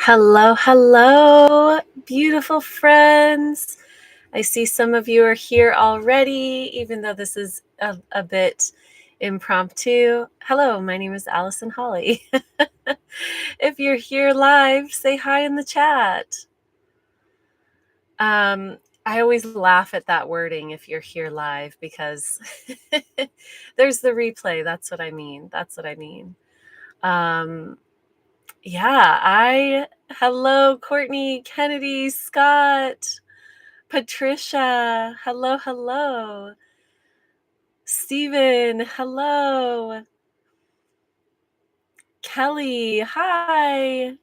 Hello, hello, beautiful friends. I see some of you are here already, even though this is a bit impromptu. Hello, my name is Allison Holly. If you're here live, say hi in the chat. I always laugh at that wording, if you're here live, because there's the replay. That's what I mean. That's what I mean. Hello, Courtney, Kennedy, Scott, Patricia, hello. Stephen, hello. Kelly, hi.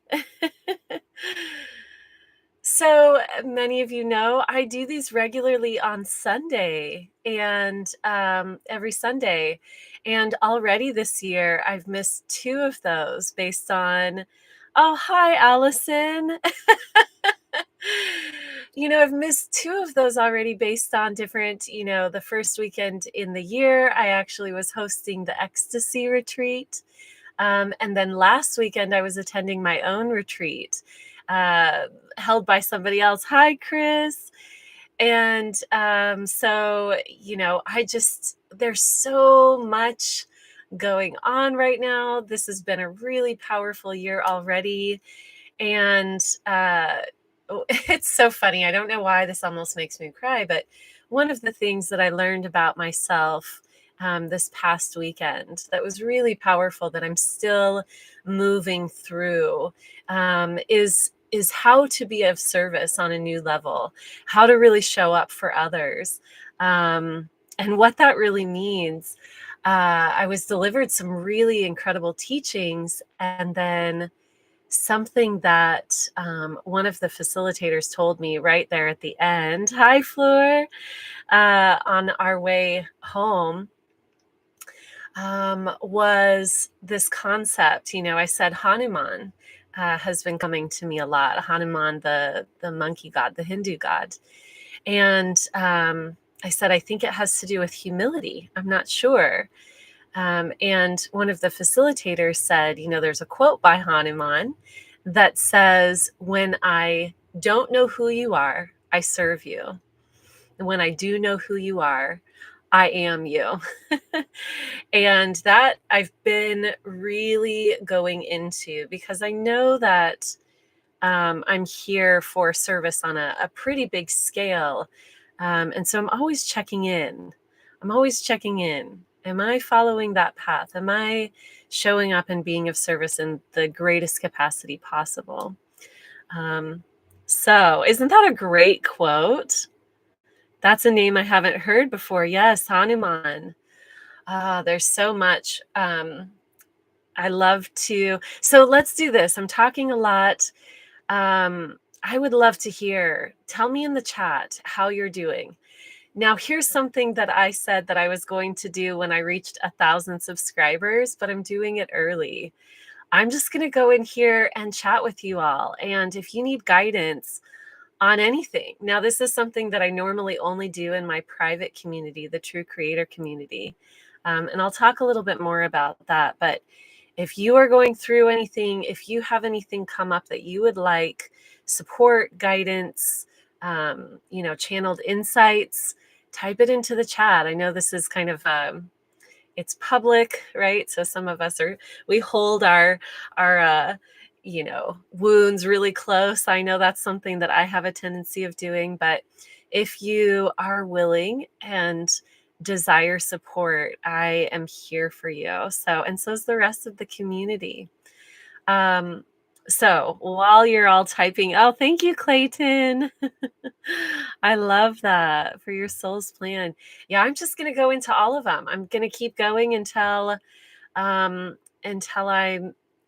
So many of you know I do these regularly on Sunday and every Sunday. And already this year, I've missed 2 of those based on, oh, hi, Allison. I've missed 2 of those already based on different, the first weekend in the year, I actually was hosting the ecstasy retreat. And then last weekend, I was attending my own retreat held by somebody else. Hi, Chris. And there's so much going on right now. This has been a really powerful year already. And it's so funny. I don't know why this almost makes me cry, but one of the things that I learned about myself this past weekend that was really powerful that I'm still moving through is how to be of service on a new level, how to really show up for others, and what that really means. I was delivered some really incredible teachings, and then something that one of the facilitators told me right there at the end, hi, Fleur, on our way home, was this concept. I said Hanuman has been coming to me a lot. Hanuman, the monkey god, the Hindu god. And I said, I think it has to do with humility. I'm not sure. And one of the facilitators said, there's a quote by Hanuman that says, when I don't know who you are, I serve you. And when I do know who you are, I am you. And that I've been really going into because I know that I'm here for service on a pretty big scale. And so I'm always checking in. Am I following that path? Am I showing up and being of service in the greatest capacity possible? So isn't that a great quote? That's a name I haven't heard before. Yes, Hanuman. There's so much. I love to. So let's do this. I'm talking a lot. I would love to hear. Tell me in the chat how you're doing. Now, here's something that I said that I was going to do when I reached 1,000 subscribers, but I'm doing it early. I'm just going to go in here and chat with you all. And if you need guidance on anything, now this is something that I normally only do in my private community, the True Creator community. And I'll talk a little bit more about that. But if you are going through anything, if you have anything come up that you would like support, guidance, channeled insights, type it into the chat. I know this is kind of, it's public, right? So some of us we hold our wounds really close. I know that's something that I have a tendency of doing, but if you are willing and desire support, I am here for you. And so is the rest of the community. So while you're all typing, oh, thank you, Clayton. I love that for your soul's plan. Yeah, I'm just going to go into all of them. I'm going to keep going until I'm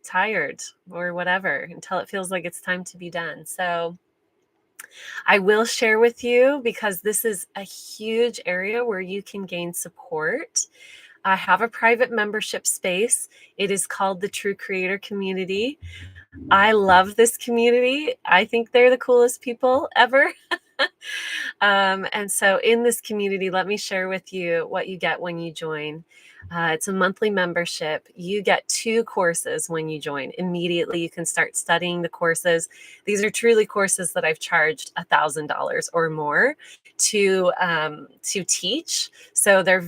tired or whatever, until it feels like it's time to be done. So I will share with you, because this is a huge area where you can gain support. I have a private membership space. It is called the True Creator Community. I love this community. I think they're the coolest people ever. And so in this community, let me share with you what you get when you join. It's a monthly membership. You get 2 courses when you join. Immediately, you can start studying the courses. These are truly courses that I've charged $1,000 or more to teach. So they're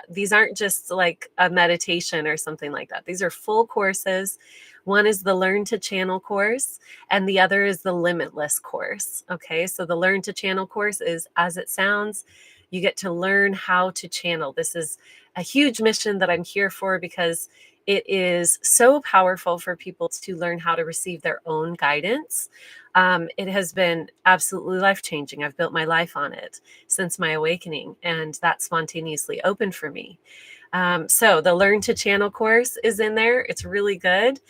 these aren't just like a meditation or something like that. These are full courses. One is the Learn to Channel course, and the other is the Limitless course. Okay, so the Learn to Channel course is as it sounds. You get to learn how to channel. This is a huge mission that I'm here for because it is so powerful for people to learn how to receive their own guidance. It has been absolutely life changing. I've built my life on it since my awakening, and that spontaneously opened for me. So the Learn to Channel course is in there. It's really good.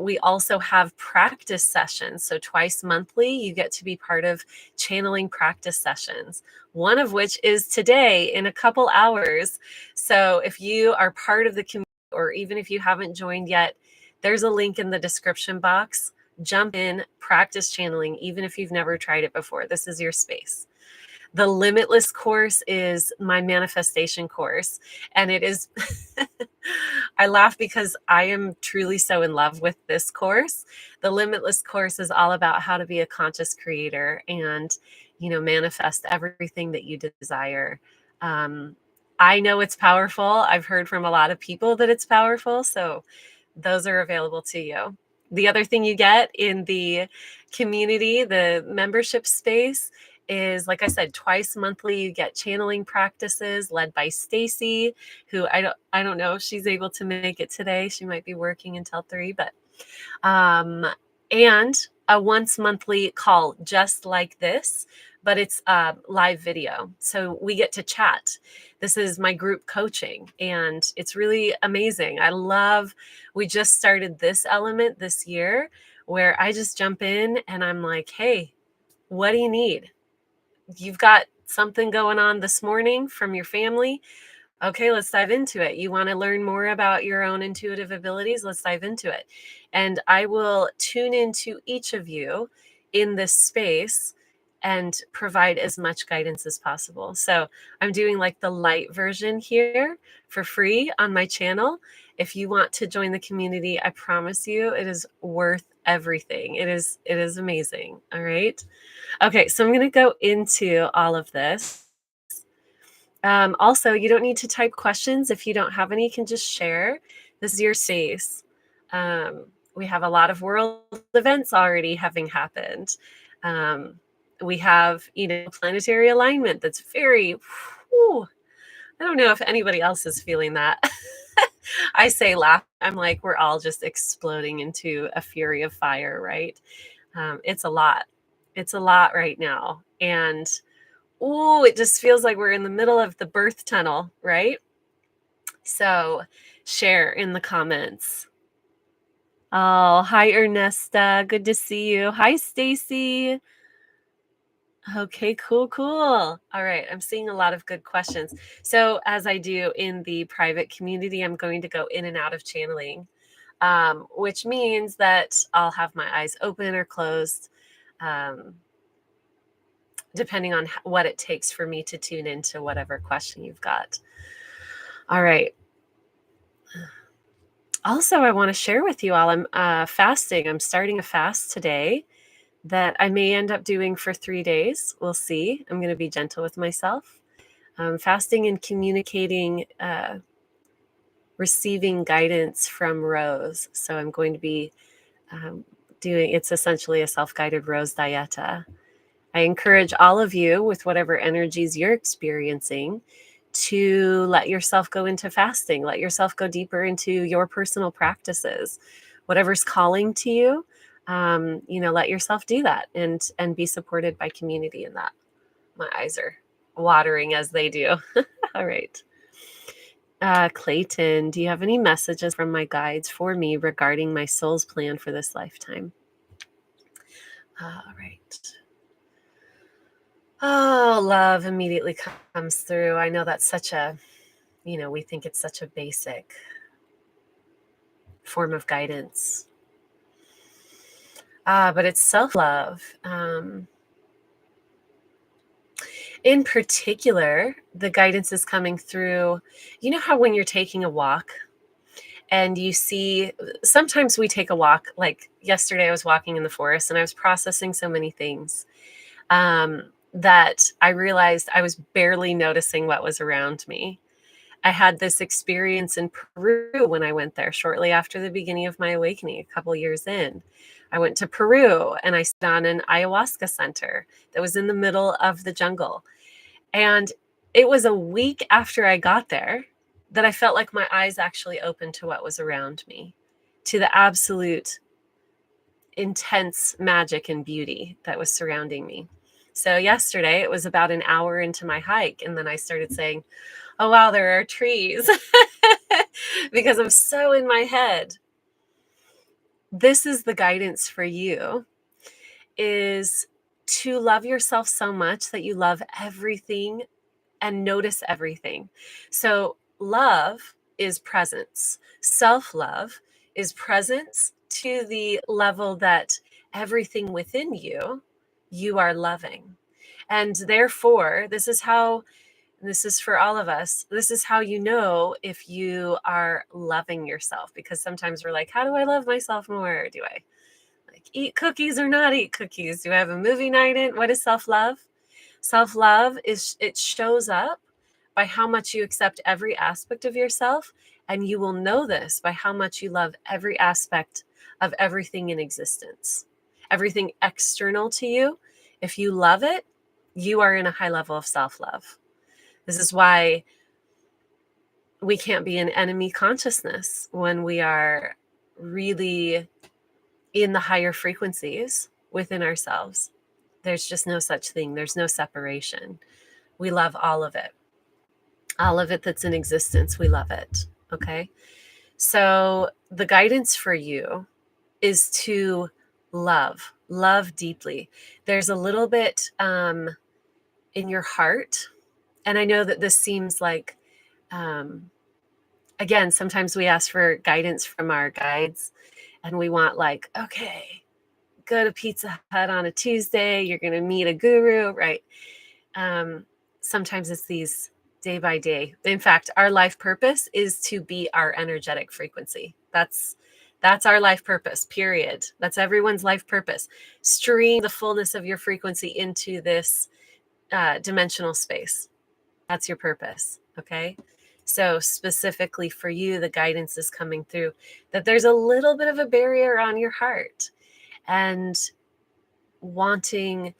We also have practice sessions. So twice monthly, you get to be part of channeling practice sessions, one of which is today in a couple hours. So if you are part of the community, or even if you haven't joined yet, there's a link in the description box. Jump in, practice channeling, even if you've never tried it before. This is your space. The Limitless course is my manifestation course. And it is, I laugh because I am truly so in love with this course. The Limitless course is all about how to be a conscious creator and, manifest everything that you desire. I know it's powerful. I've heard from a lot of people that it's powerful. So those are available to you. The other thing you get in the community, the membership space, is, like I said, twice monthly you get channeling practices led by Stacy, who I don't know if she's able to make it today. She might be working until 3, but and a once monthly call just like this, but it's a live video. So we get to chat. This is my group coaching, and it's really amazing. We just started this element this year where I just jump in and I'm like, hey, what do you need? You've got something going on this morning from your family. Okay, let's dive into it. You want to learn more about your own intuitive abilities? Let's dive into it. And I will tune into each of you in this space and provide as much guidance as possible. So I'm doing like the light version here for free on my channel. If you want to join the community, I promise you it is worth everything. It is amazing. All right. Okay, so I'm going to go into all of this. Also, you don't need to type questions. If you don't have any, you can just share. This is your space. We have a lot of world events already having happened. We have, planetary alignment that's very, whew, I don't know if anybody else is feeling that. I say laugh. I'm like, we're all just exploding into a fury of fire, right? It's a lot. It's a lot right now. And it just feels like we're in the middle of the birth tunnel, right? So share in the comments. Oh, hi, Ernesta. Good to see you. Hi, Stacy. Okay, cool. All right, I'm seeing a lot of good questions. So as I do in the private community, I'm going to go in and out of channeling, which means that I'll have my eyes open or closed, depending on what it takes for me to tune into whatever question you've got. All right. Also, I want to share with you all, I'm fasting. I'm starting a fast today that I may end up doing for 3 days. We'll see. I'm going to be gentle with myself. Fasting and communicating, receiving guidance from Rose. So I'm going to be it's essentially a self-guided Rose Dieta. I encourage all of you, with whatever energies you're experiencing, to let yourself go into fasting. Let yourself go deeper into your personal practices. Whatever's calling to you, let yourself do that and be supported by community in that. My eyes are watering as they do. All right. Clayton, do you have any messages from my guides for me regarding my soul's plan for this lifetime? All right. Oh, love immediately comes through. I know that's such a, we think it's such a basic form of guidance. But it's self-love. In particular, the guidance is coming through, you know how when you're taking a walk and you see, sometimes we take a walk, like yesterday I was walking in the forest and I was processing so many things that I realized I was barely noticing what was around me. I had this experience in Peru when I went there shortly after the beginning of my awakening, a couple years in. I went to Peru and I sat on an ayahuasca center that was in the middle of the jungle. And it was a week after I got there that I felt like my eyes actually opened to what was around me, to the absolute intense magic and beauty that was surrounding me. So yesterday it was about an hour into my hike, and then I started saying, oh wow, there are trees, because I'm so in my head. This is the guidance for you, is to love yourself so much that you love everything and notice everything. So love is presence. Self-love is presence to the level that everything within you, you are loving. And therefore, this is for all of us. This is how you know if you are loving yourself, because sometimes we're like, how do I love myself more? Do I like eat cookies or not eat cookies? Do I have a movie night in? What is self-love? Self-love is, it shows up by how much you accept every aspect of yourself, and you will know this by how much you love every aspect of everything in existence. Everything external to you, if you love it, you are in a high level of self-love. This is why we can't be in enemy consciousness when we are really in the higher frequencies within ourselves. There's just no such thing. There's no separation. We love all of it. All of it that's in existence, we love it. Okay. So the guidance for you is to love deeply. There's a little bit in your heart. And I know that this seems like, again, sometimes we ask for guidance from our guides and we want, like, okay, go to Pizza Hut on a Tuesday, you're going to meet a guru, right? Sometimes it's these day by day. In fact, our life purpose is to be our energetic frequency. That's our life purpose, period. That's everyone's life purpose. Stream the fullness of your frequency into this dimensional space. That's your purpose. Okay. So specifically for you, the guidance is coming through that there's a little bit of a barrier on your heart, and wanting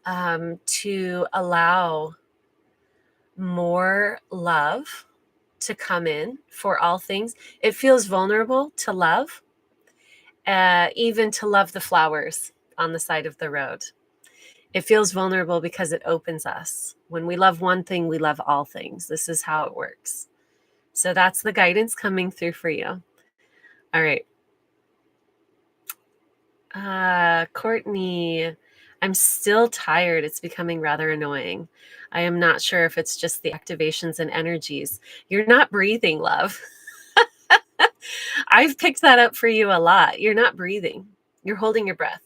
to allow more love to come in for all things. It feels vulnerable to love, even to love the flowers on the side of the road. It feels vulnerable because it opens us. When we love one thing, we love all things. This is how it works. So that's the guidance coming through for you. All right. Courtney, I'm still tired. It's becoming rather annoying. I am not sure if it's just the activations and energies. You're not breathing, love. I've picked that up for you a lot. You're not breathing. You're holding your breath.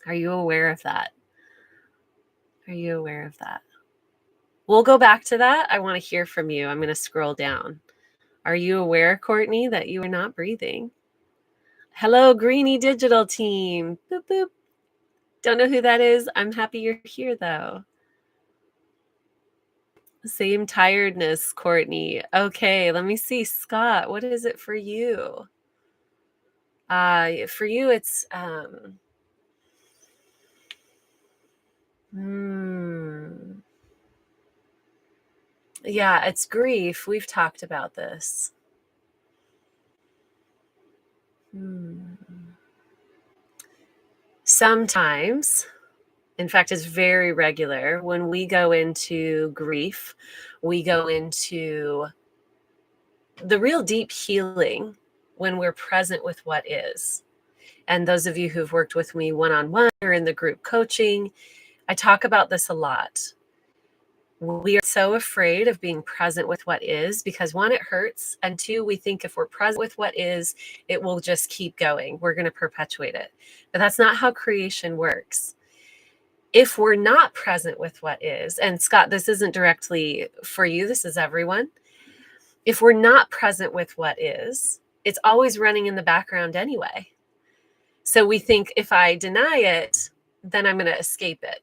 Are you aware of that? Are you aware of that? We'll go back to that. I want to hear from you. I'm going to scroll down. Are you aware, Courtney, that you are not breathing? Hello, Greenie Digital Team. Boop, boop. Don't know who that is. I'm happy you're here, though. Same tiredness, Courtney. Okay, let me see. Scott, what is it for you? For you, it's yeah, it's grief. We've talked about this. Sometimes, in fact, it's very regular, when we go into grief, we go into the real deep healing when we're present with what is. And those of you who've worked with me one-on-one or in the group coaching, I talk about this a lot. We are so afraid of being present with what is because, one, it hurts, and two, we think if we're present with what is, it will just keep going. We're going to perpetuate it. But that's not how creation works. If we're not present with what is, and Scott, this isn't directly for you, this is everyone. If we're not present with what is, it's always running in the background anyway. So we think if I deny it, then I'm going to escape it.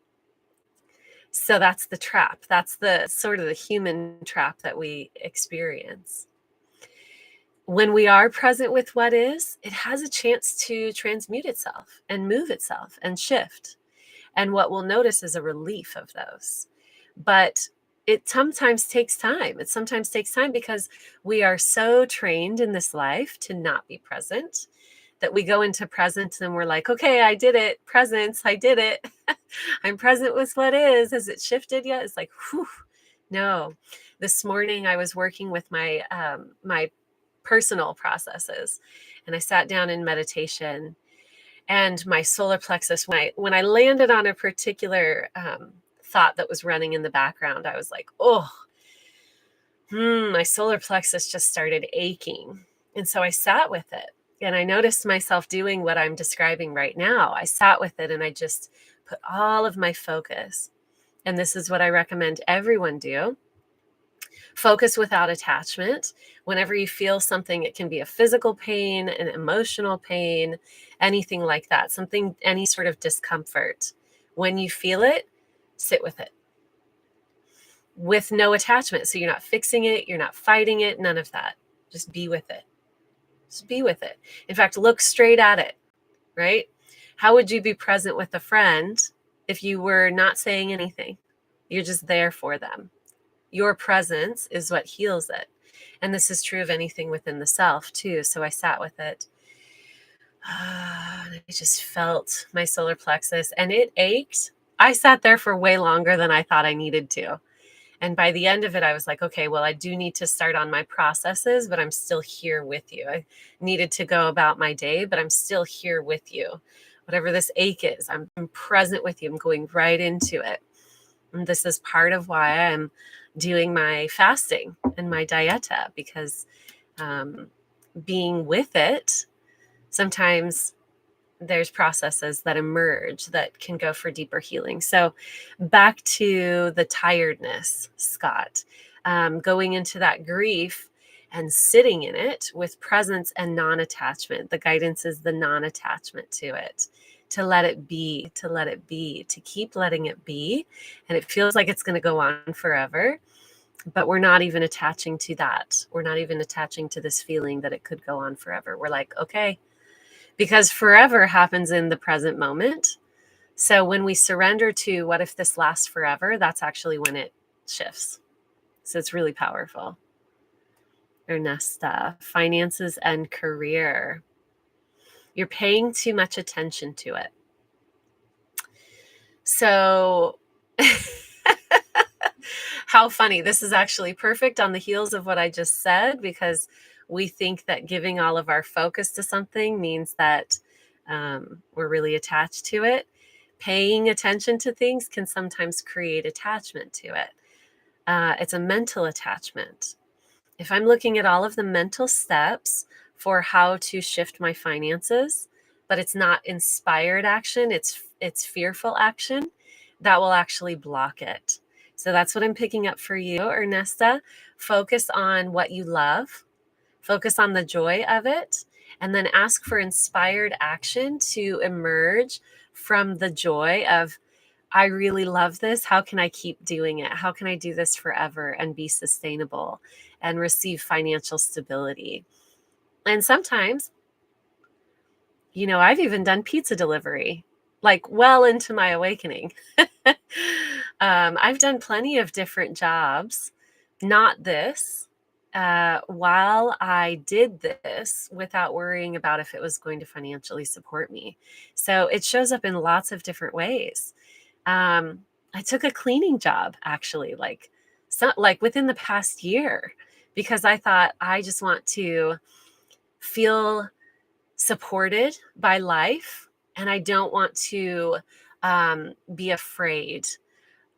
So that's the trap. That's the sort of the human trap that we experience. When we are present with what is, it has a chance to transmute itself and move itself and shift. And what we'll notice is a relief of those. But it sometimes takes time. It sometimes takes time because we are so trained in this life to not be present that we go into present and we're like, okay, I did it. Presence, I did it. I'm present with what is. Has it shifted yet? It's like, whew, no. This morning I was working with my my personal processes, and I sat down in meditation, and my solar plexus, when I landed on a particular thought that was running in the background, I was like, oh, my solar plexus just started aching. And so I sat with it, and I noticed myself doing what I'm describing right now. I sat with it and I just put all of my focus. And this is what I recommend everyone do. Focus without attachment. Whenever you feel something, it can be a physical pain, an emotional pain, anything like that, something, any sort of discomfort. When you feel it, sit with it with no attachment. So you're not fixing it, you're not fighting it, none of that. Just be with it. Just be with it. In fact, look straight at it, right? How would you be present with a friend if you were not saying anything? You're just there for them. Your presence is what heals it. And this is true of anything within the self too. So I sat with it. And I just felt my solar plexus, and it ached. I sat there for way longer than I thought I needed to. And by the end of it, I was like, okay, well, I do need to start on my processes, but I'm still here with you. I needed to go about my day, but I'm still here with you. Whatever this ache is, I'm present with you. I'm going right into it. And this is part of why I'm doing my fasting and my dieta, because being with it, sometimes there's processes that emerge that can go for deeper healing. So back to the tiredness, Scott, going into that grief and sitting in it with presence and non-attachment. The guidance is the non-attachment to it, to let it be, to let it be, to keep letting it be. And it feels like it's going to go on forever, but we're not even attaching to that. We're not even attaching to this feeling that it could go on forever. We're like, okay, because forever happens in the present moment. So when we surrender to what if this lasts forever, that's actually when it shifts. So it's really powerful. Ernesta, finances and career. You're paying too much attention to it. So how funny. This is actually perfect on the heels of what I just said, because we think that giving all of our focus to something means that we're really attached to it. Paying attention to things can sometimes create attachment to it. It's a mental attachment. If I'm looking at all of the mental steps for how to shift my finances, but it's not inspired action, it's fearful action, that will actually block it. So that's what I'm picking up for you, Ernesta. Focus on what you love. Focus on the joy of it, and then ask for inspired action to emerge from the joy of, I really love this. How can I keep doing it? How can I do this forever and be sustainable and receive financial stability? And sometimes, I've even done pizza delivery, like well into my awakening. I've done plenty of different jobs, not this, while I did this without worrying about if it was going to financially support me. So it shows up in lots of different ways. I took a cleaning job actually, like within the past year, because I thought I just want to feel supported by life, and I don't want to be afraid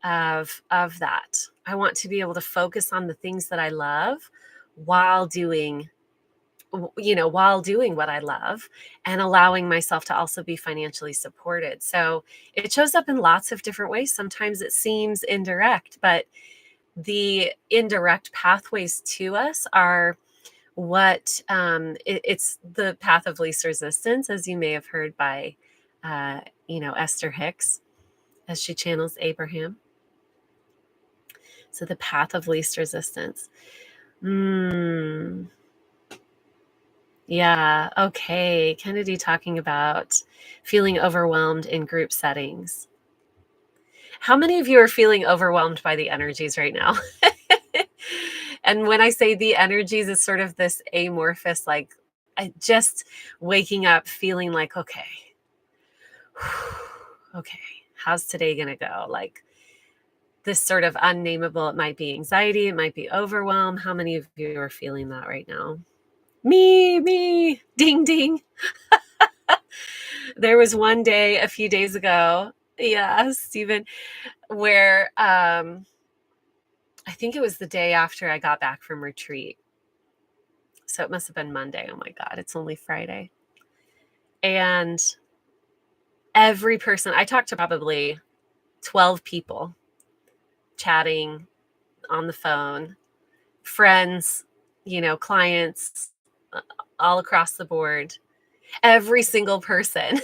of that. I want to be able to focus on the things that I love while doing while doing what I love and allowing myself to also be financially supported. So it shows up in lots of different ways. Sometimes it seems indirect, but the indirect pathways to us are what it's the path of least resistance, as you may have heard by, Esther Hicks as she channels Abraham. So the path of least resistance. Yeah. Okay. Kennedy talking about feeling overwhelmed in group settings. How many of you are feeling overwhelmed by the energies right now? And when I say the energies, it's sort of this amorphous, like just waking up feeling like, okay, okay, how's today going to go? Like this sort of unnameable, it might be anxiety, it might be overwhelm. How many of you are feeling that right now? Me, ding, ding. There was one day a few days ago, yeah, Stephen, where I think it was the day after I got back from retreat. So it must have been Monday. Oh my God, it's only Friday. And every person, I talked to probably 12 people chatting on the phone, friends, clients, all across the board. Every single person,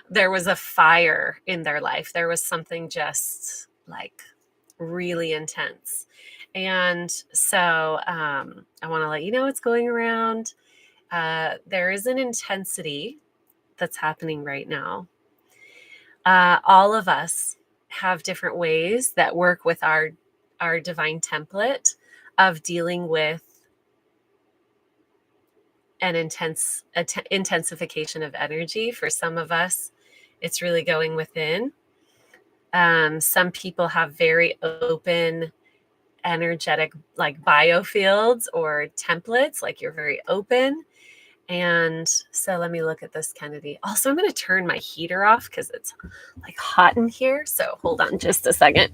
there was a fire in their life. There was something just like really intense. And so I want to let you know what's going around. There is an intensity that's happening right now. All of us have different ways that work with our divine template of dealing with an intensification of energy. For some of us, it's really going within. Some people have very open energetic like biofields or templates, like you're very open. And so let me look at this, Kennedy. Also, I'm going to turn my heater off because it's like hot in here. So hold on just a second.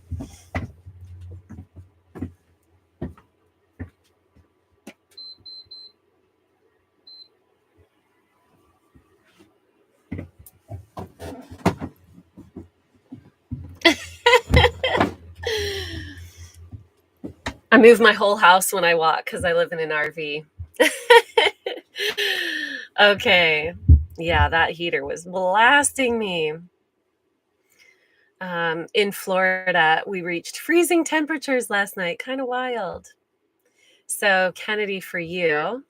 I move my whole house when I walk because I live in an RV. Okay. Yeah, that heater was blasting me. In Florida, we reached freezing temperatures last night. Kind of wild. So, Kennedy, for you.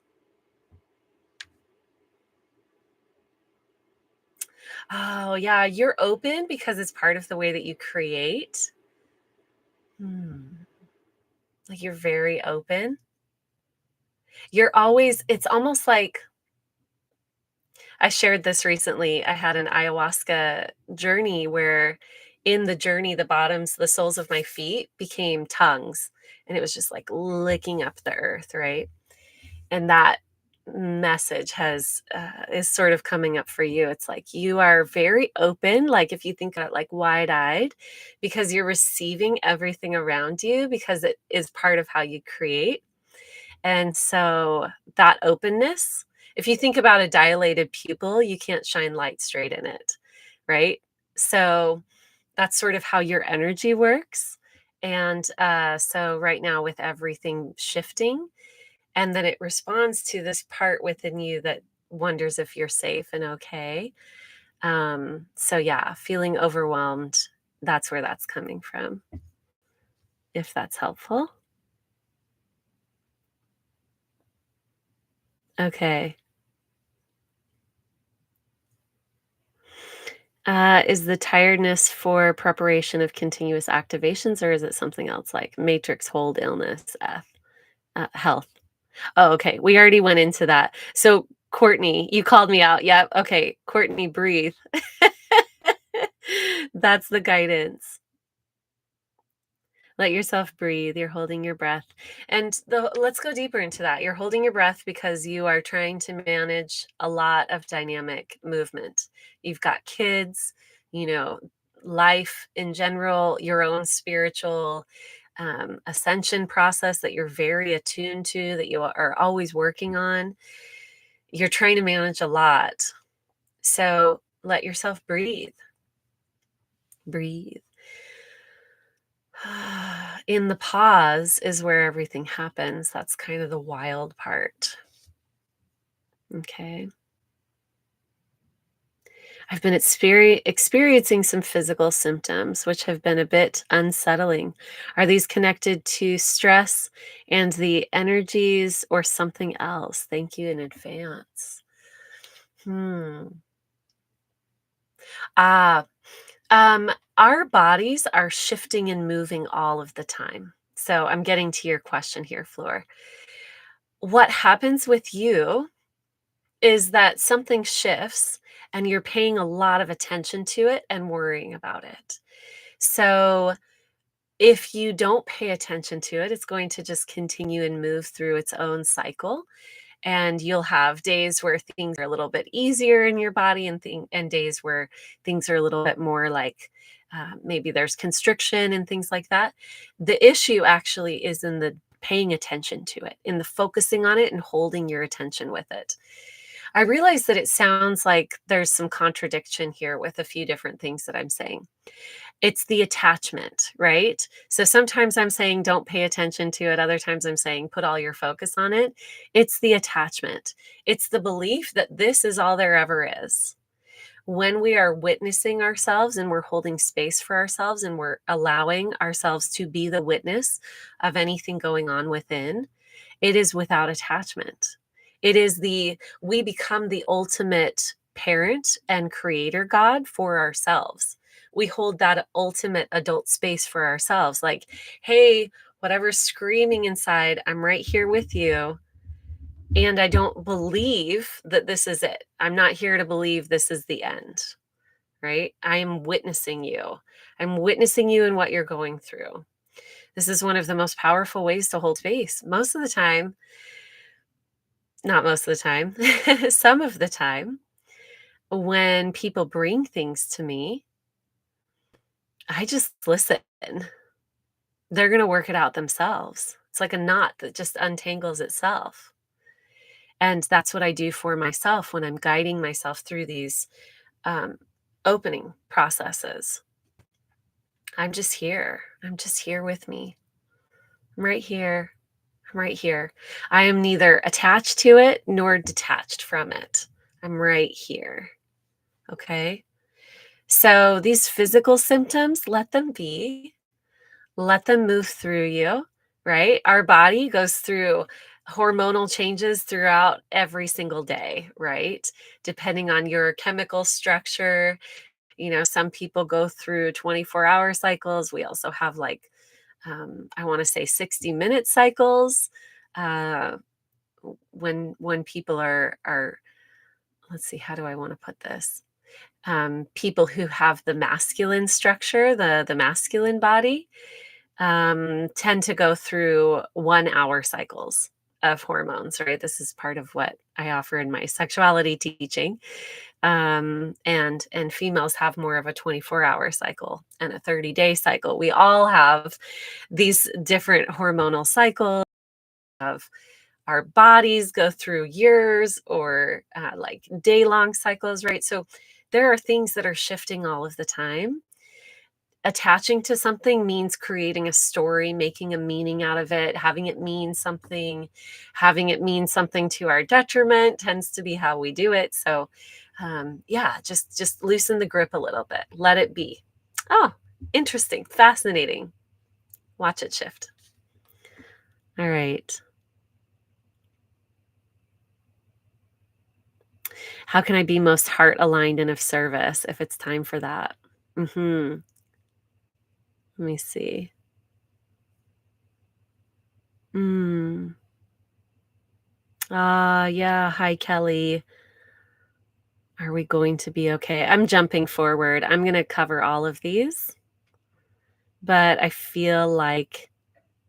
Oh, yeah, you're open because it's part of the way that you create. Like you're very open. It's almost like I shared this recently. I had an ayahuasca journey where in the journey, the soles of my feet became tongues. And it was just like licking up the earth, right? And that message is sort of coming up for you. It's like you are very open, like if you think of it like wide-eyed, because you're receiving everything around you because it is part of how you create. And so that openness, if you think about a dilated pupil, you can't shine light straight in it, right? So that's sort of how your energy works. And so right now with everything shifting, and then it responds to this part within you that wonders if you're safe and okay. So yeah, feeling overwhelmed, that's where that's coming from, if that's helpful. Okay. Is the tiredness for preparation of continuous activations, or is it something else like matrix hold illness, health? Oh, okay. We already went into that. So, Courtney, you called me out. Yep. Okay. Courtney, breathe. That's the guidance. Let yourself breathe. You're holding your breath. And let's go deeper into that. You're holding your breath because you are trying to manage a lot of dynamic movement. You've got kids, you know, life in general, your own spiritual ascension process that you're very attuned to, that you are always working on. You're trying to manage a lot. So let yourself breathe. Breathe. In the pause is where everything happens. That's kind of the wild part. Okay. I've been experiencing some physical symptoms, which have been a bit unsettling. Are these connected to stress and the energies or something else? Thank you in advance. Hmm. Ah, our bodies are shifting and moving all of the time. So I'm getting to your question here, Floor. What happens with you is that something shifts and you're paying a lot of attention to it and worrying about it. So if you don't pay attention to it, it's going to just continue and move through its own cycle. And you'll have days where things are a little bit easier in your body, and days where things are a little bit more like maybe there's constriction and things like that. The issue actually is in the paying attention to it, in the focusing on it and holding your attention with it. I realize that it sounds like there's some contradiction here with a few different things that I'm saying. It's the attachment, right? So sometimes I'm saying don't pay attention to it. Other times I'm saying put all your focus on it. It's the attachment. It's the belief that this is all there ever is. When we are witnessing ourselves and we're holding space for ourselves and we're allowing ourselves to be the witness of anything going on within, it is without attachment. We become the ultimate parent and creator God for ourselves. We hold that ultimate adult space for ourselves. Like, hey, whatever's screaming inside, I'm right here with you. And I don't believe that this is it. I'm not here to believe this is the end, right? I am witnessing you. I'm witnessing you and what you're going through. This is one of the most powerful ways to hold space. Most of the time, not most of the time, some of the time, when people bring things to me, I just listen. They're going to work it out themselves. It's like a knot that just untangles itself. And that's what I do for myself when I'm guiding myself through these um, opening processes. I'm just here. I'm just here with me. I'm right here. I'm right here. I am neither attached to it nor detached from it. I'm right here. Okay. So these physical symptoms, let them be, let them move through you, right? Our body goes through hormonal changes throughout every single day, right? Depending on your chemical structure. Some people go through 24-hour cycles. We also have like, I want to say 60-minute cycles. Uh, when people are, let's see, how do I want to put this? People who have the masculine structure, the masculine body, tend to go through 1 hour cycles of hormones, right? This is part of what I offer in my sexuality teaching. And females have more of a 24-hour cycle and a 30-day cycle. We all have these different hormonal cycles of our bodies go through years or like day-long cycles, right? So there are things that are shifting all of the time. Attaching to something means creating a story, making a meaning out of it, having it mean something. Having it mean something to our detriment tends to be how we do it. So yeah, just loosen the grip a little bit. Let it be. Oh, interesting, fascinating. Watch it shift. All right. How can I be most heart aligned and of service if it's time for that? Let me see. Mm. Yeah. Hi, Kelly. Are we going to be okay? I'm jumping forward. I'm going to cover all of these, but I feel like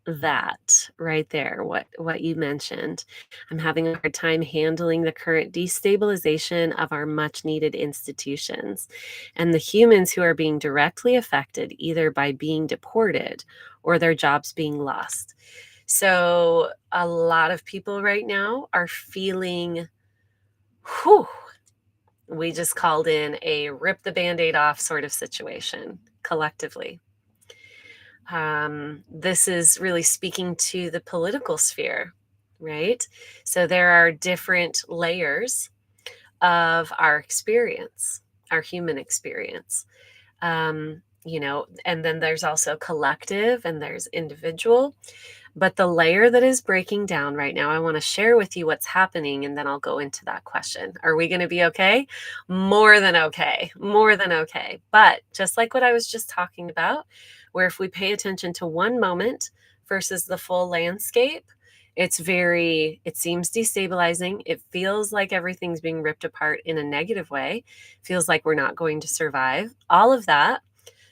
that right there, what you mentioned. I'm having a hard time handling the current destabilization of our much needed institutions and the humans who are being directly affected either by being deported or their jobs being lost. So a lot of people right now are feeling, whew, we just called in a rip the Band-Aid off sort of situation collectively. This is really speaking to the political sphere, right? So there are different layers of our experience, our human experience. And then there's also collective and there's individual. But the layer that is breaking down right now, I want to share with you what's happening, and then I'll go into that question. Are we going to be okay? More than okay. More than okay. But just like what I was just talking about, where if we pay attention to one moment versus the full landscape, it seems destabilizing. It feels like everything's being ripped apart in a negative way. Feels like we're not going to survive. All of that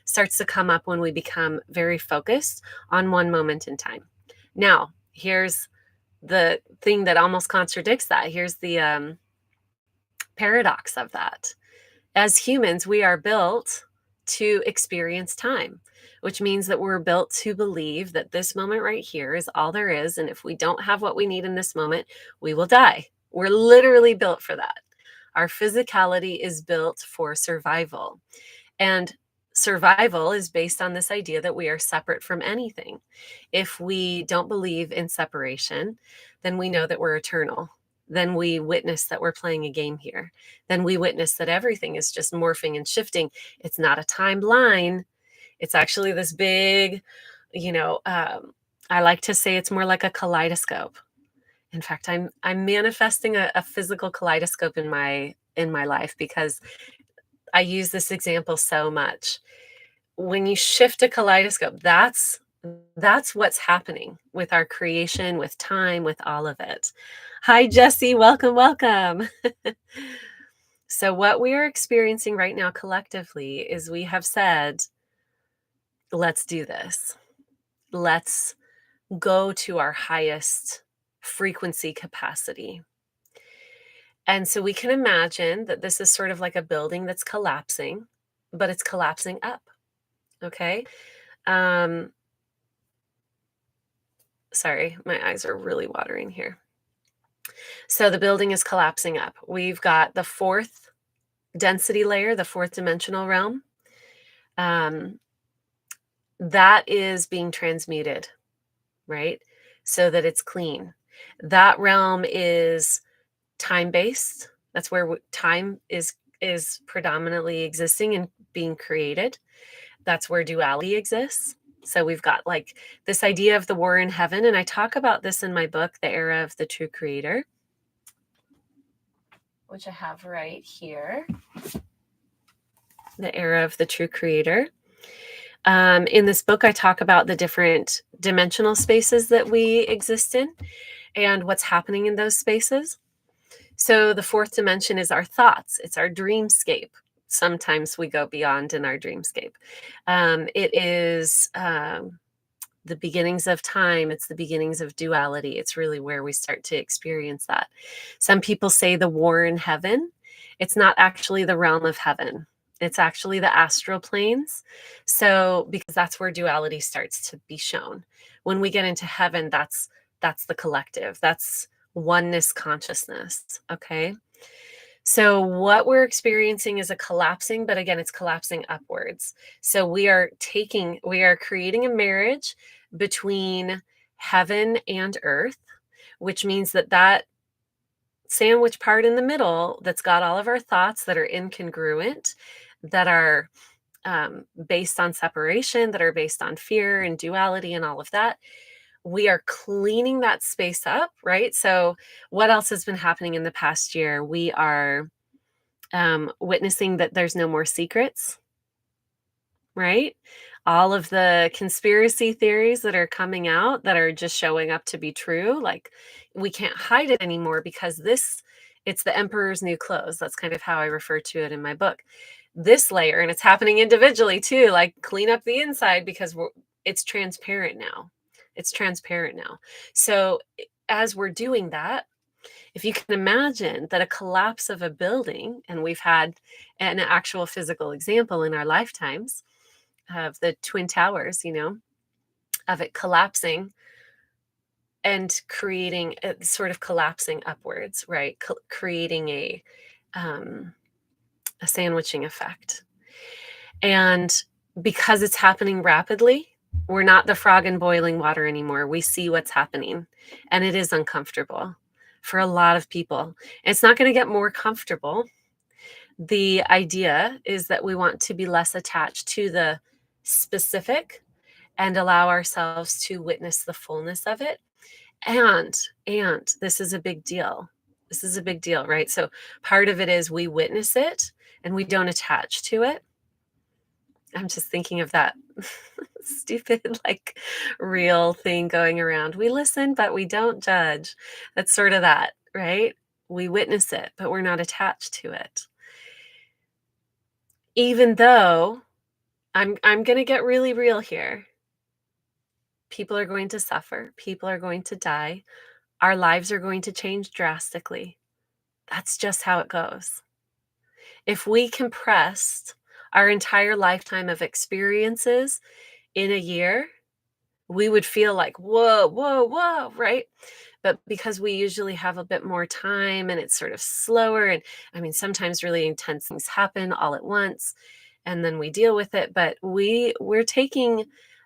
starts to come up when we become very focused on one moment in time. Now, here's the thing that almost contradicts that. Here's the paradox of that. As humans, we are built to experience time, which means that we're built to believe that this moment right here is all there is. And if we don't have what we need in this moment, we will die. We're literally built for that. Our physicality is built for survival. And survival is based on this idea that we are separate from anything. If we don't believe in separation, then we know that we're eternal. Then we witness that we're playing a game here. Then we witness that everything is just morphing and shifting. It's not a timeline. It's actually this big, I like to say it's more like a kaleidoscope. In fact, I'm manifesting a physical kaleidoscope in my life because I use this example so much. When you shift a kaleidoscope, that's what's happening with our creation, with time, with all of it. Hi, Jesse. Welcome, welcome. So what we are experiencing right now collectively is we have said, let's do this. Let's go to our highest frequency capacity. And so we can imagine that this is sort of like a building that's collapsing, but it's collapsing up. Okay. Sorry, my eyes are really watering here. So the building is collapsing up. We've got the fourth density layer, the fourth dimensional realm. That is being transmuted, right? So that it's clean. That realm is time-based. That's where time is predominantly existing and being created. That's where duality exists. So we've got like this idea of the war in heaven. And I talk about this in my book, The Era of the True Creator, which I have right here. The Era of the True Creator. In this book, I talk about the different dimensional spaces that we exist in and what's happening in those spaces. So the fourth dimension is our thoughts. It's our dreamscape. Sometimes we go beyond in our dreamscape. It is the beginnings of time. It's the beginnings of duality. It's really where we start to experience that. Some people say the war in heaven. It's not actually the realm of heaven. It's actually the astral planes. So because that's where duality starts to be shown. When we get into heaven, that's the collective. That's oneness consciousness. Okay. So what we're experiencing is a collapsing, but again, it's collapsing upwards. So we are creating a marriage between heaven and earth, which means that sandwich part in the middle that's got all of our thoughts that are incongruent, that are based on separation, that are based on fear and duality and all of that. We are cleaning that space up, right? So what else has been happening in the past year? We are witnessing that there's no more secrets, right? All of the conspiracy theories that are coming out that are just showing up to be true, like we can't hide it anymore because it's the emperor's new clothes. That's kind of how I refer to it in my book. This layer, and it's happening individually too, like clean up the inside because it's transparent now. It's transparent now. So as we're doing that, if you can imagine that a collapse of a building, and we've had an actual physical example in our lifetimes of the Twin Towers, of it collapsing and creating sort of collapsing upwards, right? Creating um, a sandwiching effect. And because it's happening rapidly, we're not the frog in boiling water anymore. We see what's happening, and it is uncomfortable for a lot of people. It's not going to get more comfortable. The idea is that we want to be less attached to the specific and allow ourselves to witness the fullness of it. And this is a big deal. This is a big deal, right? So part of it is we witness it and we don't attach to it. I'm just thinking of that stupid, like, real thing going around. We listen, but we don't judge. That's sort of that, right? We witness it, but we're not attached to it. Even though I'm going to get really real here. People are going to suffer. People are going to die. Our lives are going to change drastically. That's just how it goes. If we compressed our entire lifetime of experiences in a year, we would feel like, whoa, whoa, whoa, right? But because we usually have a bit more time and it's sort of slower, and I mean, sometimes really intense things happen all at once, and then we deal with it. But we're taking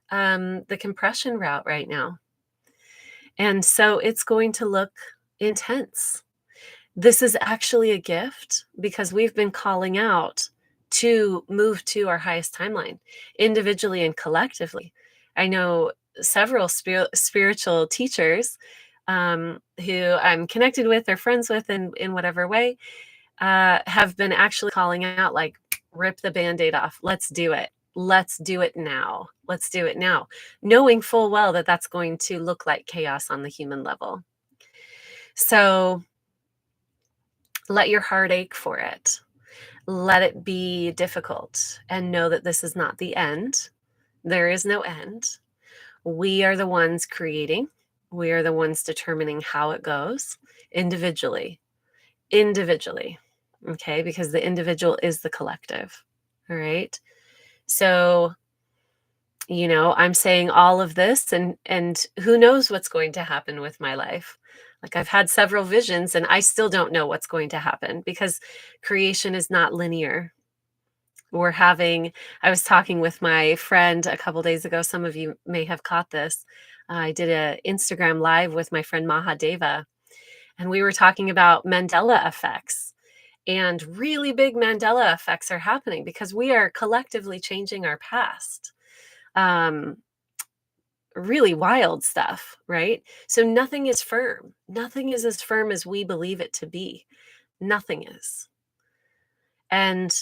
the compression route right now. And so it's going to look intense. This is actually a gift because we've been calling out to move to our highest timeline individually and collectively. I know several spiritual teachers who I'm connected with or friends with in whatever way have been actually calling out, like, rip the Band-Aid off. Let's do it. Let's do it now. Let's do it now. Knowing full well that that's going to look like chaos on the human level. So let your heart ache for it. Let it be difficult and know that this is not the end. There is no end. We are the ones creating. We are the ones determining how it goes individually. Individually. Okay, because the individual is the collective. All right. So, I'm saying all of this, and who knows what's going to happen with my life. Like, I've had several visions and I still don't know what's going to happen because creation is not linear. I was talking with my friend a couple days ago. Some of you may have caught this. I did an Instagram live with my friend Mahadeva, and we were talking about Mandela effects. And really big Mandela effects are happening because we are collectively changing our past. Really wild stuff, right? So nothing is firm. Nothing is as firm as we believe it to be. Nothing is. And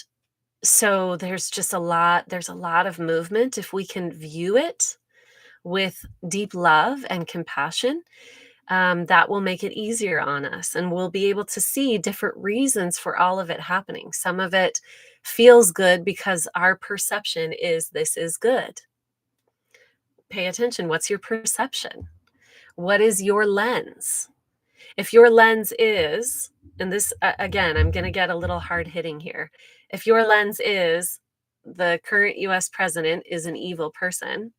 so there's a lot of movement if we can view it with deep love and compassion. That will make it easier on us, and we'll be able to see different reasons for all of it happening. Some of it feels good because our perception is this is good. Pay attention. What's your perception? What is your lens? If your lens is, and this, again, I'm going to get a little hard hitting here. If your lens is the current US president is an evil person,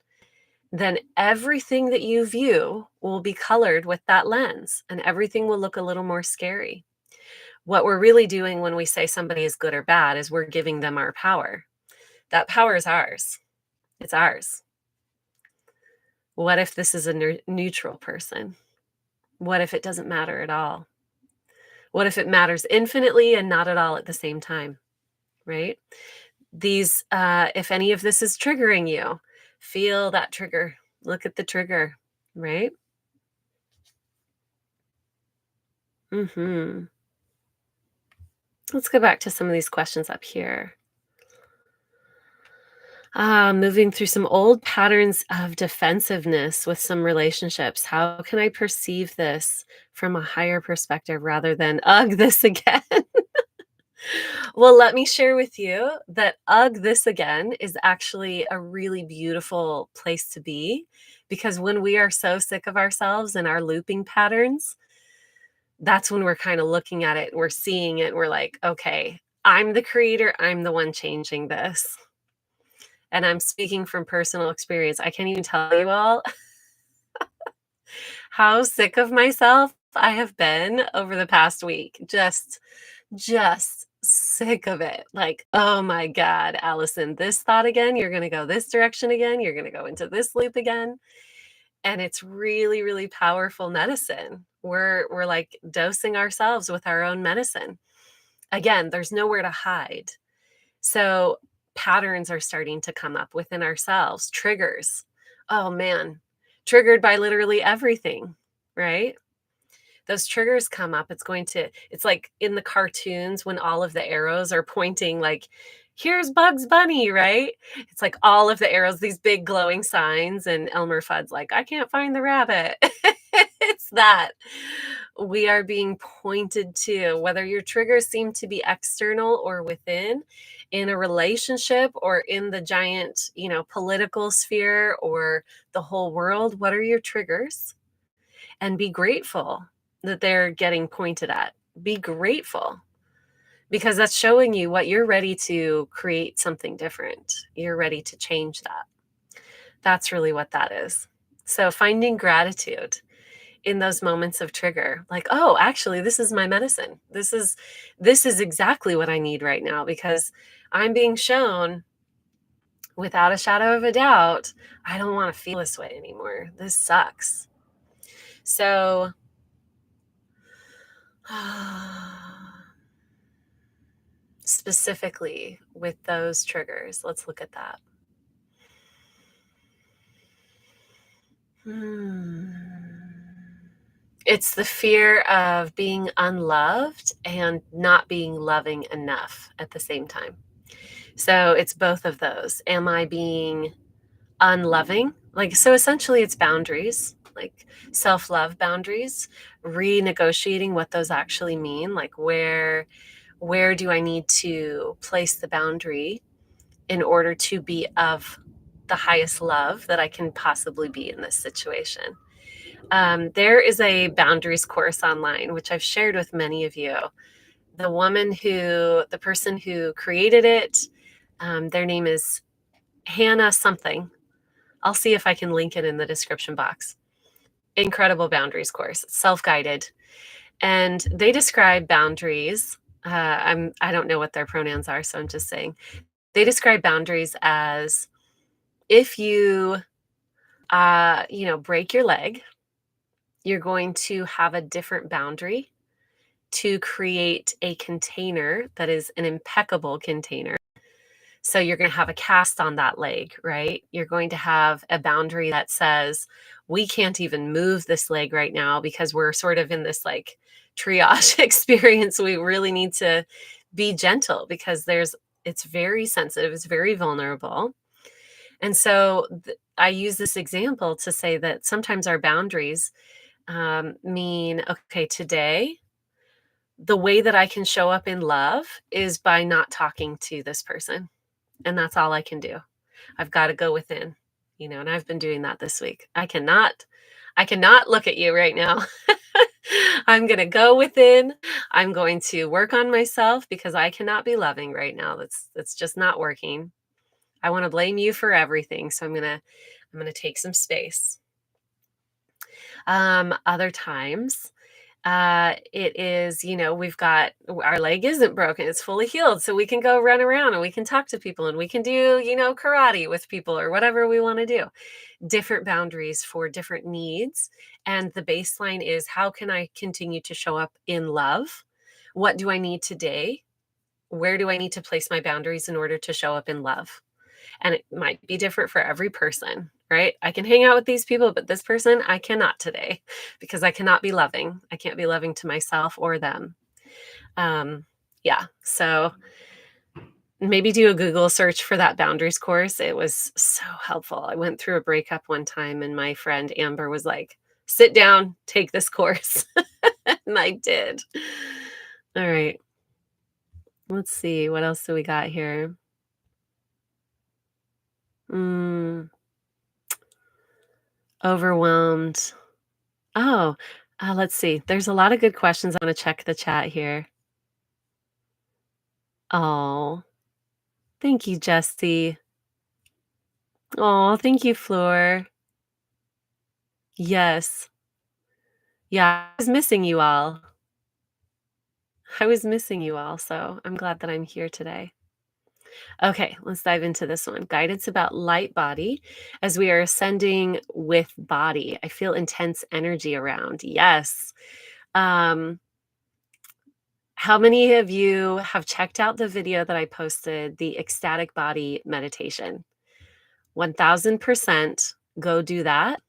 then everything that you view will be colored with that lens, and everything will look a little more scary. What we're really doing when we say somebody is good or bad is we're giving them our power. That power is ours. It's ours. What if this is a neutral person? What if it doesn't matter at all? What if it matters infinitely and not at all at the same time, right? If any of this is triggering you, feel that trigger. Look at the trigger, right? Let's go back to some of these questions up here. Moving through some old patterns of defensiveness with some relationships. How can I perceive this from a higher perspective rather than, ugh, this again? Well, let me share with you that ugh, this again is actually a really beautiful place to be, because when we are so sick of ourselves and our looping patterns, that's when we're kind of looking at it, we're seeing it, we're like, okay, I'm the creator, I'm the one changing this. And I'm speaking from personal experience. I can't even tell you all how sick of myself I have been over the past week. Just sick of it. Like, oh my God, Allison, this thought again. You're going to go this direction again. You're going to go into this loop again. And it's really, really powerful medicine. We're like dosing ourselves with our own medicine. Again, there's nowhere to hide. So patterns are starting to come up within ourselves, triggers. Oh man, triggered by literally everything, right? Those triggers come up, it's like in the cartoons when all of the arrows are pointing like, here's Bugs Bunny, right? It's like all of the arrows, these big glowing signs, and Elmer Fudd's like, I can't find the rabbit. It's that. We are being pointed to, whether your triggers seem to be external or within, in a relationship or in the giant, political sphere or the whole world. What are your triggers? And be grateful that they're getting pointed at. Be grateful because that's showing you what you're ready to create something different. You're ready to change that. That's really what that is. So finding gratitude in those moments of trigger, like, oh, actually, this is my medicine. This is exactly what I need right now because I'm being shown without a shadow of a doubt, I don't want to feel this way anymore. This sucks. So specifically with those triggers, let's look at that. It's the fear of being unloved and not being loving enough at the same time. So it's both of those. Am I being unloving? So essentially it's boundaries, like self-love boundaries, renegotiating what those actually mean. Like where do I need to place the boundary in order to be of the highest love that I can possibly be in this situation? There is a boundaries course online, which I've shared with many of you. The person who created it, their name is Hannah something. I'll see if I can link it in the description box. Incredible boundaries course, self-guided. And they describe boundaries. I don't know what their pronouns are, so I'm just saying. They describe boundaries as if you, break your leg, you're going to have a different boundary to create a container that is an impeccable container. So you're going to have a cast on that leg, right? You're going to have a boundary that says, we can't even move this leg right now because we're sort of in this like triage experience. We really need to be gentle because it's very sensitive, it's very vulnerable. And so I use this example to say that sometimes our boundaries mean, okay, today, the way that I can show up in love is by not talking to this person. And that's all I can do. I've got to go within, and I've been doing that this week. I cannot look at you right now. I'm going to go within. I'm going to work on myself because I cannot be loving right now. That's just not working. I want to blame you for everything. So I'm going to take some space. Other times, it is, we've got our leg isn't broken, it's fully healed, so we can go run around and we can talk to people and we can do, karate with people or whatever we want to do. Different boundaries for different needs. And the baseline is, how can I continue to show up in love? What do I need today? Where do I need to place my boundaries in order to show up in love? And it might be different for every person, right? I can hang out with these people, but this person, I cannot today because I cannot be loving. I can't be loving to myself or them. Yeah. So maybe do a Google search for that boundaries course. It was so helpful. I went through a breakup one time and my friend Amber was like, sit down, take this course. And I did. All right. Let's see. What else do we got here? Overwhelmed. Oh, let's see. There's a lot of good questions. I'm gonna check the chat here. Oh, thank you, Jesse. Oh, thank you, Floor. Yes. Yeah, I was missing you all. I was missing you all, so I'm glad that I'm here today. Okay, let's dive into this one. Guidance about light body. As we are ascending with body, I feel intense energy around. Yes. Um, how many of you have checked out the video that I posted, the ecstatic body meditation? 1000% go do that.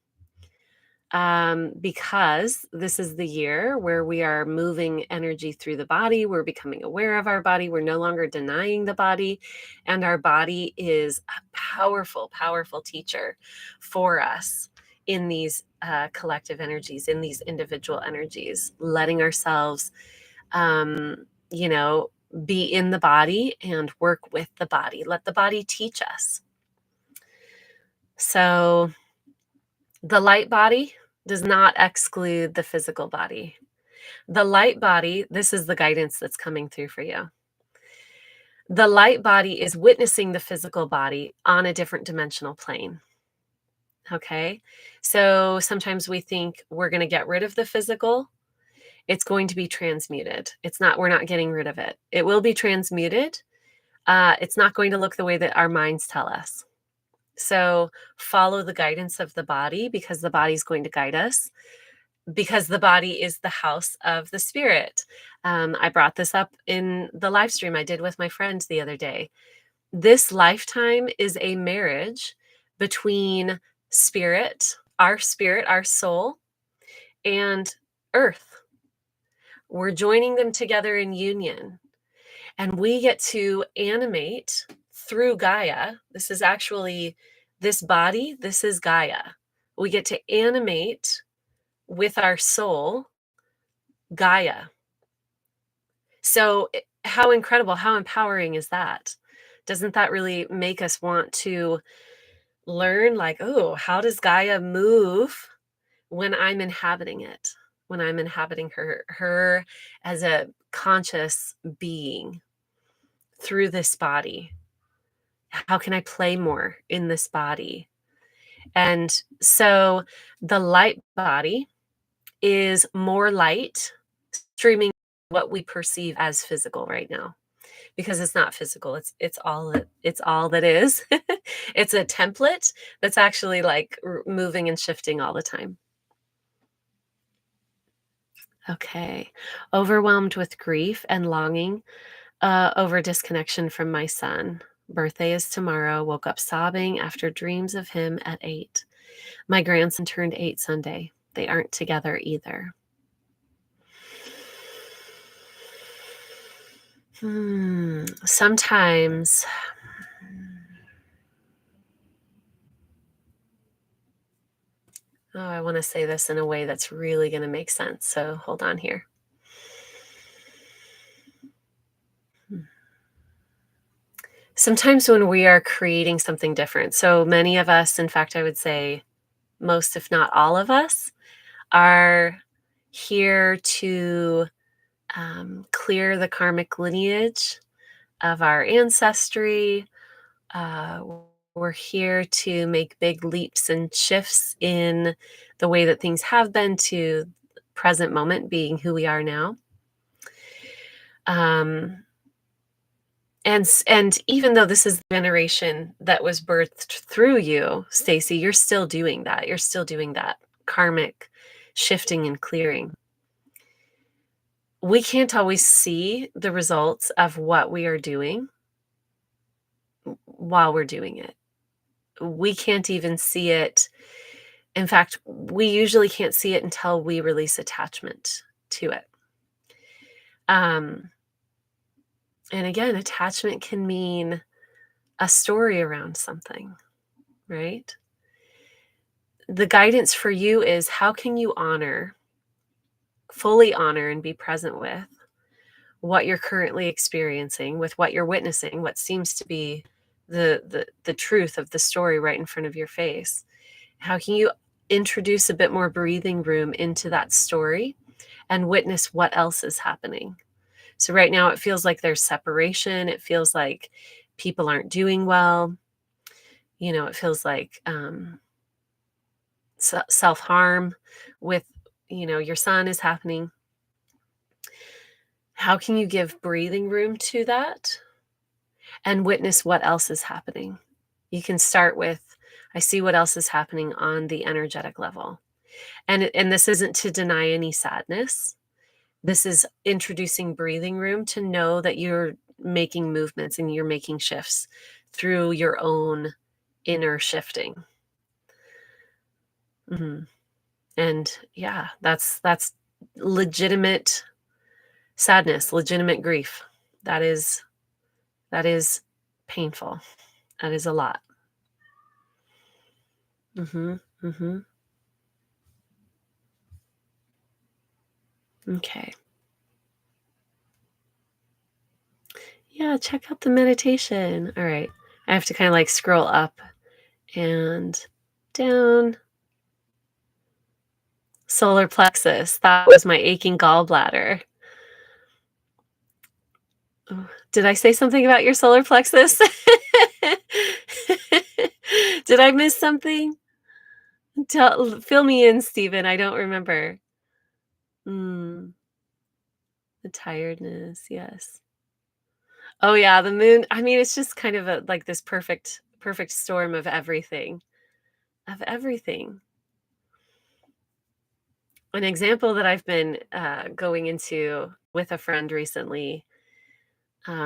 Because this is the year where we are moving energy through the body. We're becoming aware of our body. We're no longer denying the body. And our body is a powerful, powerful teacher for us in these collective energies, in these individual energies, letting ourselves, you know, be in the body and work with the body. Let the body teach us. So, the light body does not exclude the physical body. The light body, this is the guidance that's coming through for you. The light body is witnessing the physical body on a different dimensional plane. Okay. So sometimes we think we're going to get rid of the physical. It's going to be transmuted. It's not, we're not getting rid of it. It will be transmuted. It's not going to look the way that our minds tell us. So follow the guidance of the body because the body is going to guide us. Because the body is the house of the spirit. I brought this up in the live stream I did with my friend the other day. This lifetime is a marriage between spirit, our soul, and earth. We're joining them together in union, and we get to animate through Gaia. This is actually this body, this is Gaia. We get to animate with our soul Gaia. So, how incredible, how empowering is that? Doesn't that really make us want to learn, like, oh, how does Gaia move when I'm inhabiting it? When I'm inhabiting her as a conscious being through this body? How can I play more in this body? And so the light body is more light streaming what we perceive as physical right now. Because it's not physical. It's all that is. It's a template that's actually like moving and shifting all the time. Okay. Overwhelmed with grief and longing over disconnection from my son. Birthday is tomorrow. Woke up sobbing after dreams of him at 8. My grandson turned 8 Sunday. They aren't together either. Sometimes I want to say this in a way that's really going to make sense. So hold on here. Sometimes when we are creating something different, so many of us, in fact, I would say most, if not all of us, are here to clear the karmic lineage of our ancestry. Uh, we're here to make big leaps and shifts in the way that things have been to present moment being who we are now. And even though this is the generation that was birthed through you, Stacy, you're still doing that. You're still doing that karmic shifting and clearing. We can't always see the results of what we are doing while we're doing it. We can't even see it. In fact, we usually can't see it until we release attachment to it. And again, attachment can mean a story around something, right? The guidance for you is how can you fully honor and be present with what you're currently experiencing, with what you're witnessing, what seems to be the truth of the story right in front of your face. How can you introduce a bit more breathing room into that story and witness what else is happening? So right now it feels like there's separation. It feels like people aren't doing well. It feels like self-harm with, your son is happening. How can you give breathing room to that and witness what else is happening? You can start with, I see what else is happening on the energetic level. And this isn't to deny any sadness. This is introducing breathing room to know that you're making movements and you're making shifts through your own inner shifting. Mhm. And yeah, that's legitimate sadness, legitimate grief. That is that is painful. That is a lot. Mhm. Mhm. Okay. Yeah, check out the meditation. All right. I have to kind of like scroll up and down. Solar plexus. That was my aching gallbladder. Oh, did I say something about your solar plexus? Did I miss something? Fill me in, Stephen. I don't remember. Mm, the tiredness. Yes. Oh yeah, the moon. I mean, it's just kind of like this perfect storm of everything. Of everything. An example that I've been going into with a friend recently,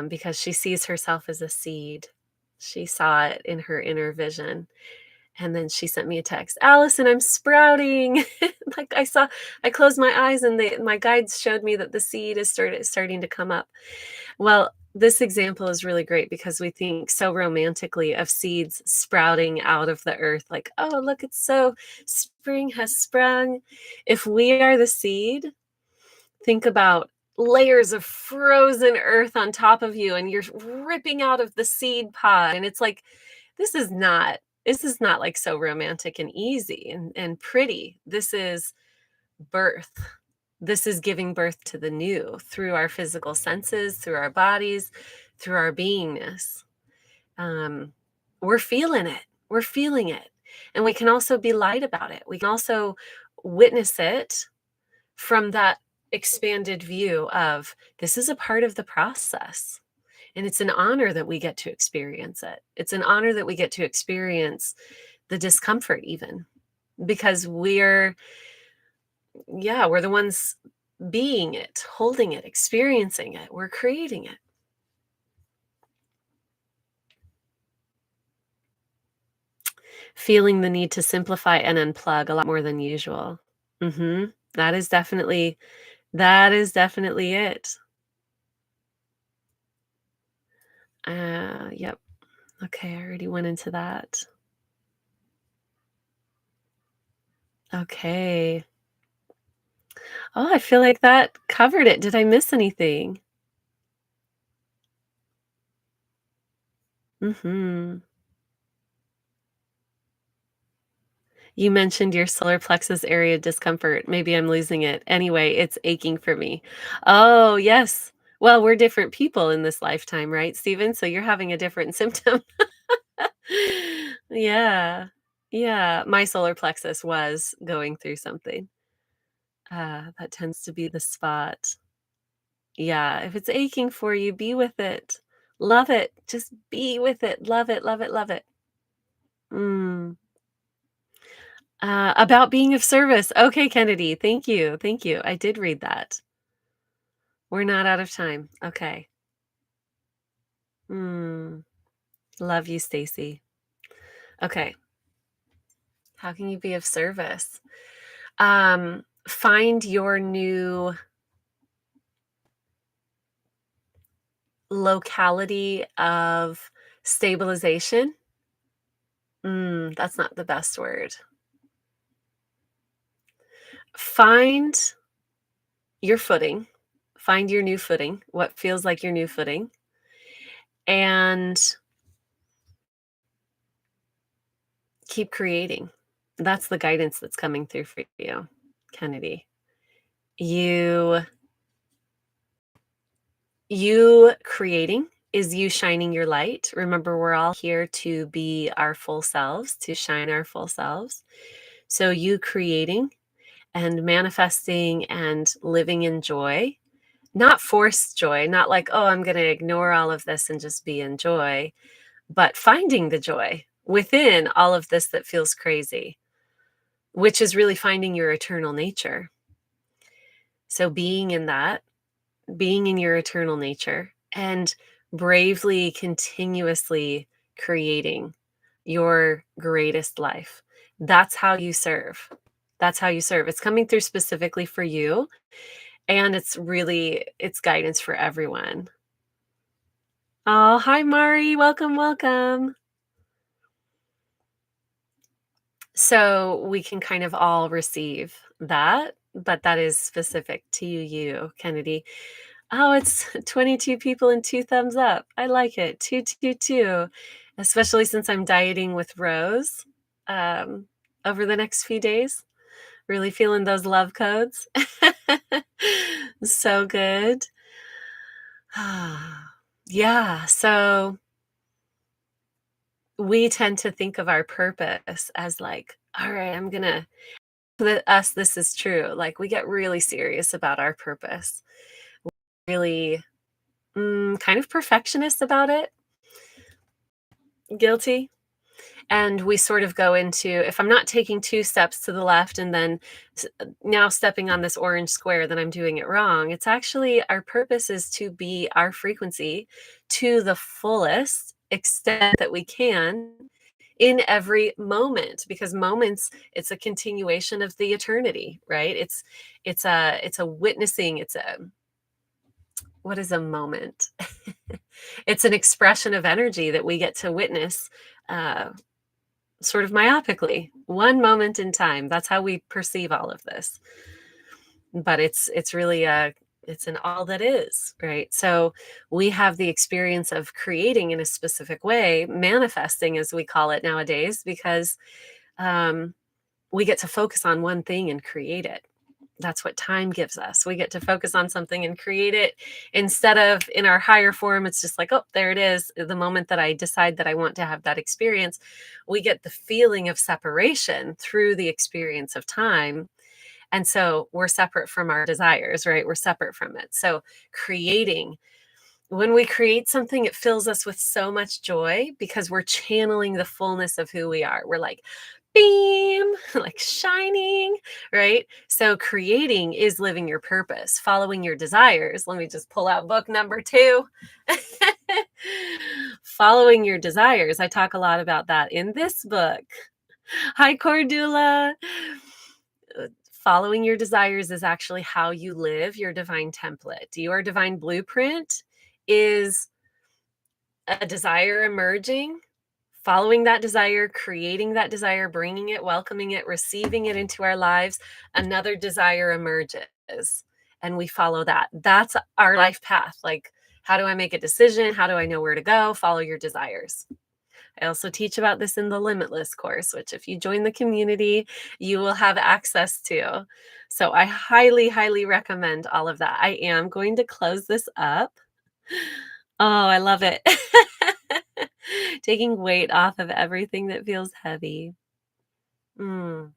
because she sees herself as a seed. She saw it in her inner vision. And then she sent me a text, "Allison, I'm sprouting." Like I closed my eyes and my guides showed me that the seed is starting to come up. Well, this example is really great because we think so romantically of seeds sprouting out of the earth, like, oh, look, it's so spring has sprung. If we are the seed, think about layers of frozen earth on top of you, and you're ripping out of the seed pod. And it's like, this is not like so romantic and easy and pretty. This is birth. This is giving birth to the new through our physical senses, through our bodies, through our beingness. Um, we're feeling it. We're feeling it. And we can also be light about it. We can also witness it from that expanded view of this is a part of the process. And it's an honor that we get to experience it. It's an honor that we get to experience the discomfort, even because we're the ones being it, holding it, experiencing it. We're creating it. Feeling the need to simplify and unplug a lot more than usual. That is definitely it. Yep. Okay, I already went into that. Okay. Oh, I feel like that covered it. Did I miss anything? Mhm. You mentioned your solar plexus area discomfort. Maybe I'm losing it. Anyway, it's aching for me. Oh, yes. Well, we're different people in this lifetime, right, Stephen? So you're having a different symptom. Yeah. Yeah. My solar plexus was going through something. That tends to be the spot. Yeah. If it's aching for you, be with it. Love it. Just be with it. Love it. Love it. Love it. Mm. About being of service. Okay, Kennedy. Thank you. Thank you. I did read that. We're not out of time. Okay. Mm. Love you, Stacy. Okay. How can you be of service? Find your new locality of stabilization. That's not the best word. Find your footing. Find your new footing, what feels like your new footing, and keep creating. That's the guidance that's coming through for you, Kennedy. You creating is you shining your light. Remember, we're all here to be our full selves, to shine our full selves. So you creating and manifesting and living in joy, not forced joy, not like, oh, I'm going to ignore all of this and just be in joy, but finding the joy within all of this that feels crazy, which is really finding your eternal nature. So being in that, being in your eternal nature, and bravely, continuously creating your greatest life. That's how you serve. That's how you serve. It's coming through specifically for you, and it's guidance for everyone. Oh, hi, Mari. Welcome, welcome. So we can kind of all receive that, but that is specific to you, Kennedy. Oh, it's 22 people and 2 thumbs up. I like it. 222, especially since I'm dieting with Rose um, over the next few days. Really feeling those love codes. So good. Yeah, so we tend to think of our purpose as like, all right, I'm gonna us this is true. Like we get really serious about our purpose. Really kind of perfectionist about it. Guilty. And we sort of go into, if I'm not taking 2 steps to the left and then now stepping on this orange square, then I'm doing it wrong. It's actually, our purpose is to be our frequency to the fullest extent that we can in every moment, because moments, it's a continuation of the eternity, right? It's a witnessing, it's a, what is a moment? It's an expression of energy that we get to witness uh, sort of myopically, one moment in time. That's how we perceive all of this. But it's really it's an all that is, right? So we have the experience of creating in a specific way, manifesting as we call it nowadays, because um, we get to focus on one thing and create it. That's what time gives us. We get to focus on something and create it, instead of in our higher form. It's just like, oh, there it is. The moment that I decide that I want to have that experience, we get the feeling of separation through the experience of time. And so we're separate from our desires, right? We're separate from it. So creating, when we create something, it fills us with so much joy because we're channeling the fullness of who we are. We're like, beam, like shining, right? So creating is living your purpose, following your desires. Let me just pull out book number 2. Following your desires. I talk a lot about that in this book. Hi, Cordula. Following your desires is actually how you live your divine template. Your divine blueprint is a desire emerging, following that desire, creating that desire, bringing it, welcoming it, receiving it into our lives. Another desire emerges and we follow that. That's our life path. Like, how do I make a decision? How do I know where to go? Follow your desires. I also teach about this in the Limitless course, which if you join the community, you will have access to. So I highly, highly recommend all of that. I am going to close this up. Oh, I love it. Taking weight off of everything that feels heavy. Mm.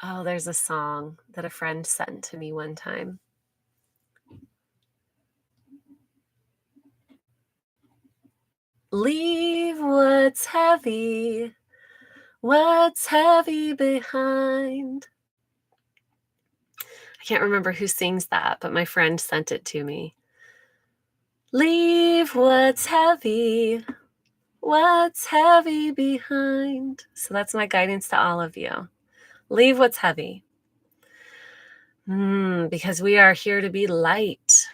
Oh, there's a song that a friend sent to me one time. Leave what's heavy behind. I can't remember who sings that, but my friend sent it to me. Leave what's heavy behind. So that's my guidance to all of you. Leave what's heavy. Because we are here to be light.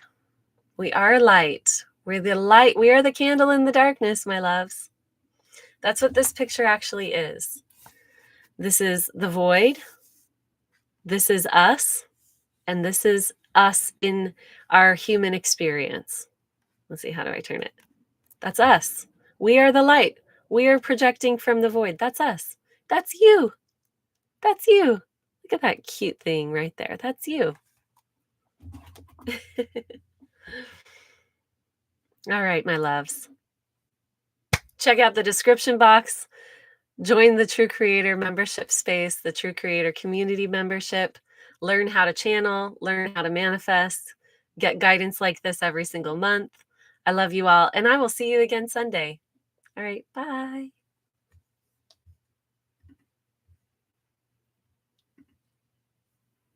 We are light. We're the light. We are the candle in the darkness, my loves. That's what this picture actually is. This is the void. This is us. And this is us in our human experience. Let's see, how do I turn it? That's us. We are the light. We are projecting from the void. That's us. That's you. That's you. Look at that cute thing right there. That's you. All right, my loves. Check out the description box. Join the True Creator membership space, the True Creator community membership. Learn how to channel, learn how to manifest, get guidance like this every single month. I love you all, and I will see you again Sunday. All right, bye.